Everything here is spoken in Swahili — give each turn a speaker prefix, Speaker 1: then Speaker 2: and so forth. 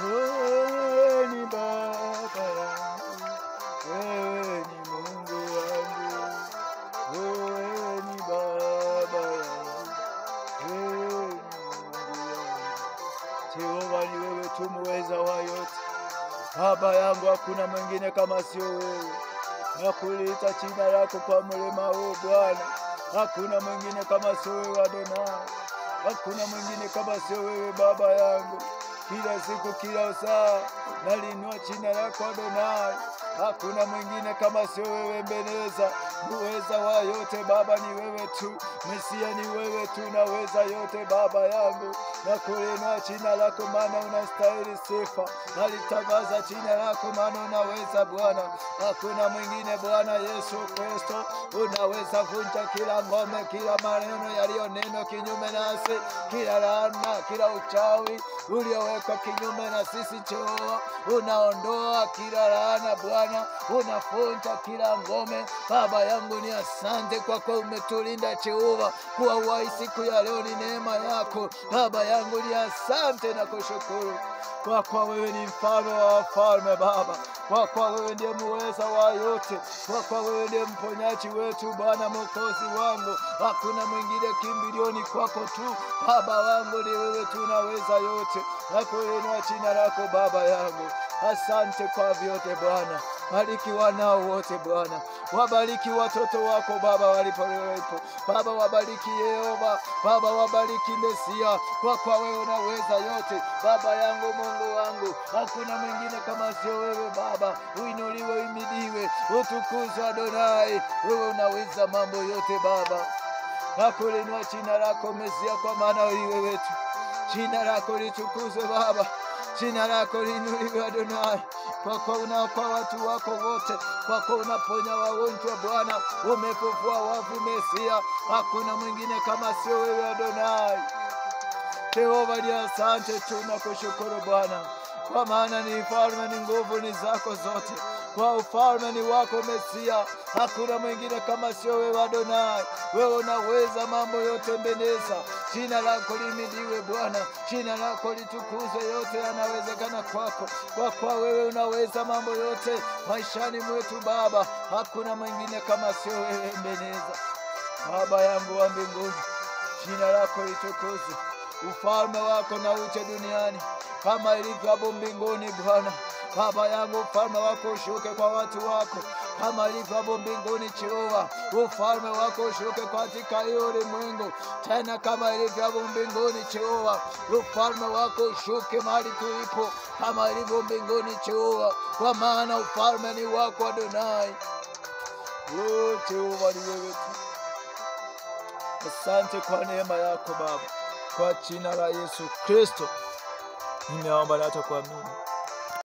Speaker 1: wewe ni Baba yangu, wewe ni Mungu wangu, wewe ni Baba yangu, wewe ni Mungu wangu. Jehova, ni wewe tu muweza wa yote. Baba yangu, hakuna mwingine kama sio wewe. Nakuliita jina lako kwa mlima huu Bwana. Hakuna mwingine kama sio wewe Adonai. Hakuna mwingine kama sio wewe Baba yangu. Kila siku kila saa nalinua jina lako Adonai. Hakuna mwingine kama sio wewe Ebeneza. Muweza wa yote Baba ni wewe tu. Mesia ni wewe tu, naweza yote Baba yangu. Nakulinua jina lako maana unastahili sifa. Nalitangaza jina lako maana unaweza Bwana. Hakuna mwingine Bwana Yesu Kristo. Unaweza vunja kila ngome, kila maneno yaliyonenwa kinyume nasi, kila laana, kila uchawi uliowekwa kinyume na sisi Jehova. Unaondoa kila laana Bwana, unavunja kila ngome. Baba yangu ni asante kwa kuwa umetulinda Jehova. Kuwa uhai siku ya leo ni neema yako. Baba yangu ni asante na kushukuru. Kwa kuwa wewe ni mfalme wa wafalme Baba. Kwa kuwa wewe ndiye muweza wa yote. Kwa kuwa wewe ndiye mponyaji wetu Bwana Mwokozi wangu. Hakuna mwingine kimbilioni kwako tu. Baba wangu ni wewe tu, unaweza yote. Nakuinua jina lako Baba yangu. Asante kwa vyote Bwana. Bariki wanao wote Bwana. Wabariki watoto wako Baba walipo. Baba wabariki Yehova. Baba wabariki Mesia. Kwa kuwa wewe unaweza yote. Baba yangu, Mungu wangu, hakuna mwingine kama sio wewe Baba. Uinuliwe, uimidiwe, utukuzwe Adonai. Wewe unaweza mambo yote Baba. Nakulinua jina lako Mesia kwa maana wewe tu. Jina lako litukuzwe Baba. Jina lako liinuliwe Adonai. Kwa kuwa unaokoa watu wako wote. Kwa kuwa unaponya wagonjwa Bwana. Umefufua wafu Mesia. Hakuna mwingine kama sio wewe Adonai. Jehova ni asante tu na kushukuru Bwana. Kwa maana ni ufalme, ni nguvu, ni zako zote. Kwa ufalme ni wako Mesia. Hakuna mwingine kama sio wewe Adonai. Wewe unaweza mambo yote Ebeneza. Jina lako limidiwe Bwana. Jina lako litukuzwe, yote yanawezekana kwako. Kwa kuwa wewe unaweza mambo yote maishani mwetu Baba. Hakuna mwingine kama sio wewe Ebeneza. Baba yangu wa mbinguni, jina lako litukuzwe. Ufalme wako na uje duniani kama ilivyo hapo mbinguni Bwana. Baba yangu, ufalme wako ushuke kwa watu wako kama ilivyo hapo mbinguni Jehova. Ufalme wako ushuke katika ulimwengu tena kama ilivyo hapo mbinguni Jehova. Ufalme wako ushuke mahali tulipo kama ilivyo mbinguni Jehova. Kwa maana ufalme ni wako Adonai. Jehova ni wewe tu. Asante kwa neema yako Baba. Kwa jina la Yesu Kristo nimeomba na kuamini.